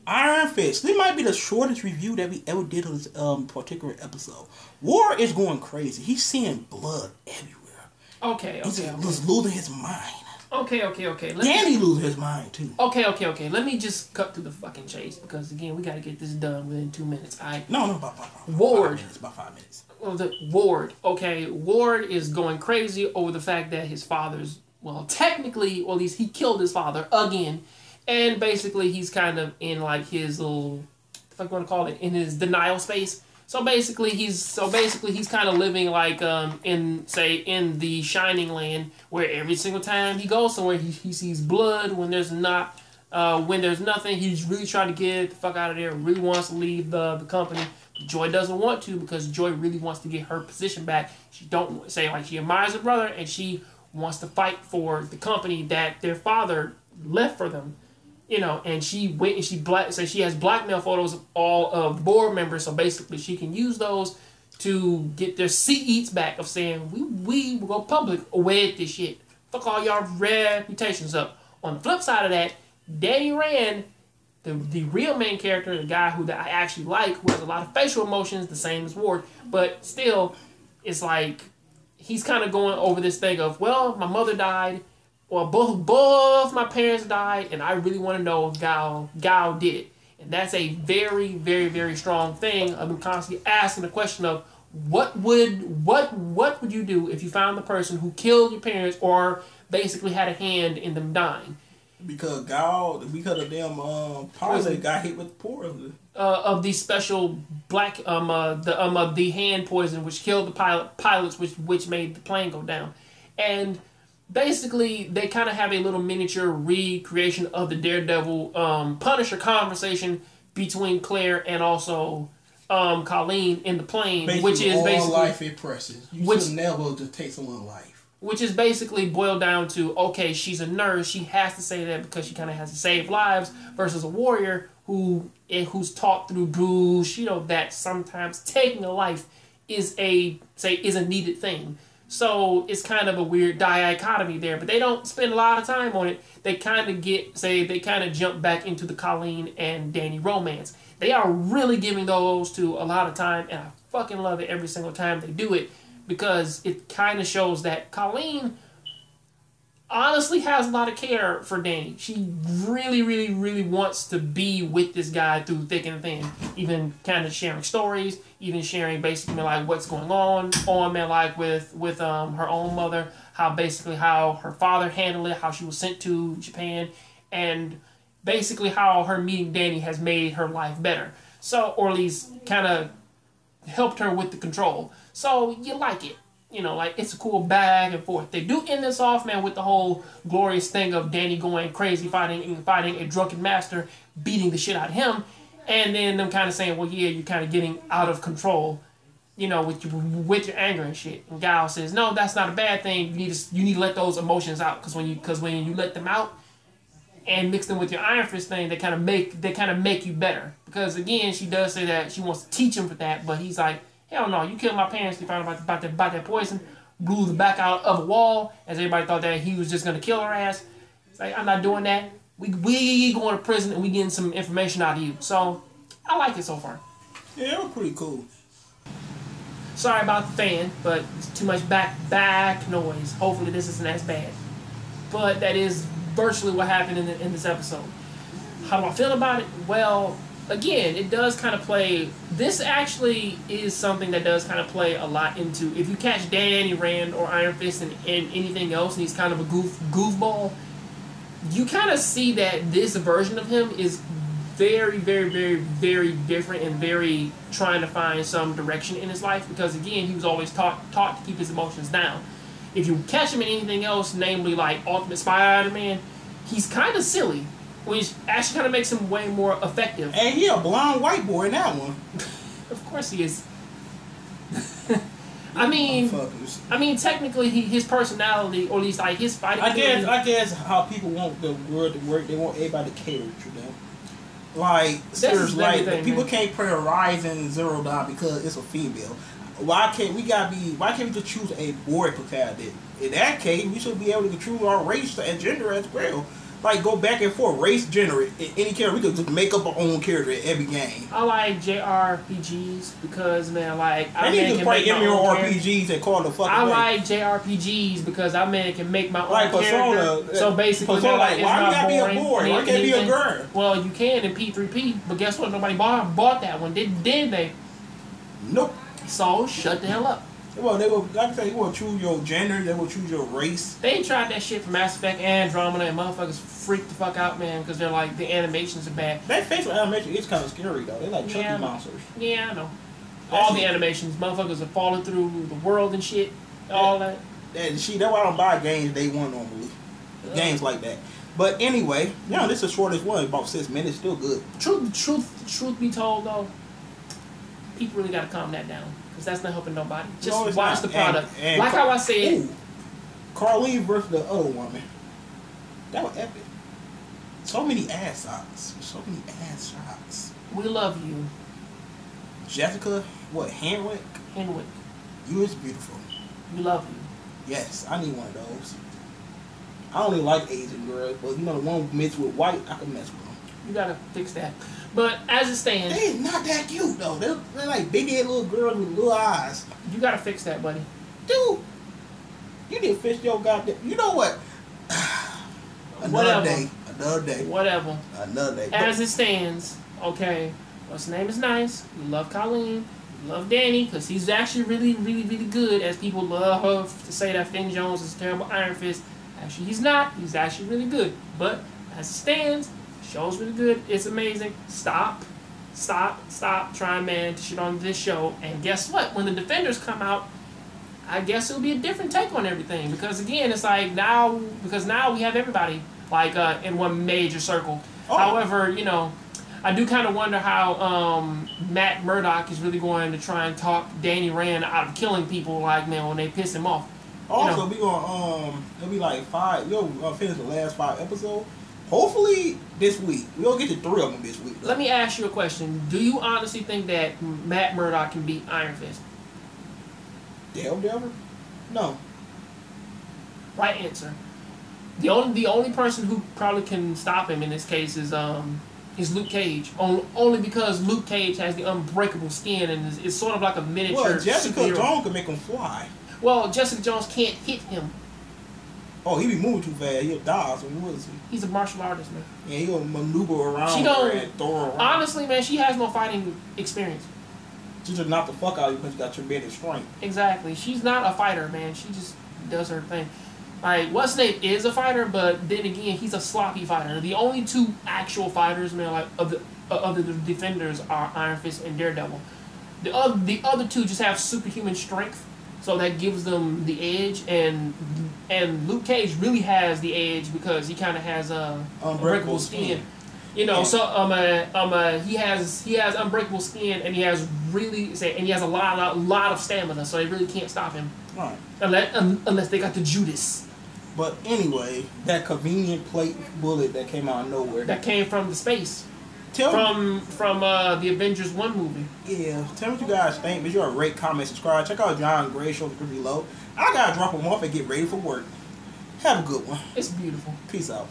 Iron Fist. This might be the shortest review that we ever did of this particular episode. War is going crazy. He's seeing blood everywhere. Okay. He's losing his mind. Okay. Danny losing his mind too. Okay. Let me just cut to the fucking chase because again, we got to get this done within 2 minutes. No, about Ward. 5 minutes. About 5 minutes. Well, Ward. Okay, Ward is going crazy over the fact that his father's technically, or at least he killed his father again, and basically he's kind of in like his little, if I want to call it, in his denial space. So basically he's kind of living like in the Shining Land, where every single time he goes somewhere he sees blood. When there's nothing, he's really trying to get the fuck out of there. Really wants to leave the company. Joy doesn't want to because Joy really wants to get her position back. She don't say like she admires her brother and she wants to fight for the company that their father left for them. You know, and she went and she has blackmail photos of all of the board members, so basically she can use those to get their seats back of saying we will go public with this shit. Fuck all y'all reputations up. On the flip side of that, Danny Rand, the real main character, the guy who I actually like, who has a lot of facial emotions, the same as Ward, but still, it's like he's kind of going over this thing of, well, my mother died. Well, both my parents died, and I really want to know if Gao did it. And that's a very, very, very strong thing. I've been constantly asking the question of what would you do if you found the person who killed your parents or basically had a hand in them dying? Because of them pilot got hit with poison. Of the special black the hand poison which killed the pilots which made the plane go down. And basically, they kind of have a little miniature recreation of the Daredevil Punisher conversation between Claire and also Colleen in the plane, basically, which is basically life is precious. You should never just take someone's life. Which is basically boiled down to, okay, she's a nurse, she has to say that because she kind of has to save lives, versus a warrior who's taught through Bruce, that sometimes taking a life is a needed thing. So it's kind of a weird dichotomy there, but they don't spend a lot of time on it. They kind of jump back into the Colleen and Danny romance. They are really giving those two a lot of time, and I fucking love it every single time they do it, because it kind of shows that Colleen honestly has a lot of care for Danny. She really, really, really wants to be with this guy through thick and thin. Even kind of sharing stories, even sharing basically like what's going on like with her own mother, how her father handled it, how she was sent to Japan, and basically how her meeting Danny has made her life better. So, or at least kind of helped her with the control. So you like it. Like it's a cool back and forth. They do end this off, man, with the whole glorious thing of Danny going crazy, fighting a drunken master, beating the shit out of him, and then them kind of saying, well, yeah, you're kind of getting out of control, with your anger and shit. And Guile says, no, that's not a bad thing. You need to let those emotions out, because when you let them out and mix them with your Iron Fist thing, they kind of make you better. Because again, she does say that she wants to teach him for that, but he's like, hell no, you killed my parents, you found out about that poison, blew the back out of a wall, as everybody thought that he was just going to kill her ass. It's like, I'm not doing that. We going to prison and we getting some information out of you. So, I like it so far. Yeah, it was pretty cool. Sorry about the fan, but it's too much back noise. Hopefully this isn't as bad. But that is virtually what happened in this episode. How do I feel about it? Well, again, it does kind of play. This actually is something that does kind of play a lot into. If you catch Danny Rand or Iron Fist and anything else, and he's kind of a goofball, you kind of see that this version of him is very, very, very, very different and very trying to find some direction in his life. Because again, he was always taught to keep his emotions down. If you catch him in anything else, namely like Ultimate Spider-Man, he's kind of silly, which actually kind of makes him way more effective. And he a blonde white boy in that one. Of course he is. I mean, technically, his personality, or at least like his fighting. I guess how people want the world to work, they want everybody to cater to them. Like, seriously, like people can't play Horizon Zero Dawn because it's a female. Why can't we just choose a boy protagonist? In that case, we should be able to choose our race and gender as well. like go back and forth, race generate any character. We could just make up our own character in every game. I like JRPGs because man, like I need to play MMORPGs and call the fucking. I like JRPGs because I can make my own like Persona, character. So basically, Persona, like, why you gotta be a boy? Why can't be a girl? Well, you can in P3P, but guess what? Nobody bought that one. Did they? Nope. So shut the hell up. Well, they will. Like I say, you will choose your gender. They will choose your race. They tried that shit for Mass Effect and Andromeda, and motherfuckers freaked the fuck out, man, because they're like the animations are bad. That facial animation is kind of scary though. They're like Chucky monsters. Yeah, I know. All the animations, motherfuckers are falling through the world and shit. All that. That's why I don't buy games day one normally. Games like that. But anyway, this is the shortest one, about 6 minutes. Still good. Truth be told though, people really gotta calm that down. Because that's not helping nobody. Just watch the product. And like how I said. Carlene versus the other woman. That was epic. So many ass shots. So many ass shots. We love you. Jessica, Henwick? Henwick. You is beautiful. We love you. Yes, I need one of those. I only like Asian girls, but the one mixed with white, I can mess with them. You gotta fix that. But as it stands, they're not that cute though. They're like big head little girls with little eyes. You gotta fix that, buddy. Dude, you need to fix your goddamn. You know what? Another day. Whatever. Another day. As it stands, okay. What's name is nice. We love Colleen. We love Danny because he's actually really, really, really good. As people love to say that Finn Jones is a terrible Iron Fist. Actually, he's not. He's actually really good. But as it stands. Show's really good. It's amazing. Stop trying, man, to shit on this show. And guess what? When the Defenders come out, I guess it'll be a different take on everything. Because again, it's like now we have everybody like in one major circle. Oh. However, I do kind of wonder how Matt Murdock is really going to try and talk Danny Rand out of killing people like man when they piss him off. Also, we gonna it'll be like 5. We're gonna finish the last 5 episodes. Hopefully this week. We'll get to 3 of them this week. Let me ask you a question. Do you honestly think that Matt Murdock can beat Iron Fist? Daredevil? No. Right answer. The only person who probably can stop him in this case is Luke Cage. Only because Luke Cage has the unbreakable skin and is sort of like a miniature. Well, Jessica superhero. Jones can make him fly. Well, Jessica Jones can't hit him. Oh, he be moving too fast. He'll die. So what is he? He's a martial artist, man. Yeah, he gonna maneuver around and throw her around. Honestly, man, she has no fighting experience. She just knock the fuck out of you because you got tremendous strength. Exactly. She's not a fighter, man. She just does her thing. Like, what's name is a fighter, but then again, he's a sloppy fighter. The only 2 actual fighters, man, like of the Defenders are Iron Fist and Daredevil. The other 2 just have superhuman strength. So that gives them the edge, and Luke Cage really has the edge because he kind of has unbreakable skin. Yeah. So he has unbreakable skin, and he has a lot of stamina. So they really can't stop him. Right. Unless they got the Judas. But anyway, that convenient plate bullet that came out of nowhere. That came from the space. From the Avengers 1 movie. Yeah. Tell me what you guys think. Be sure to rate, comment, subscribe. Check out Jongravesshow below. I gotta drop them off and get ready for work. Have a good one. It's beautiful. Peace out.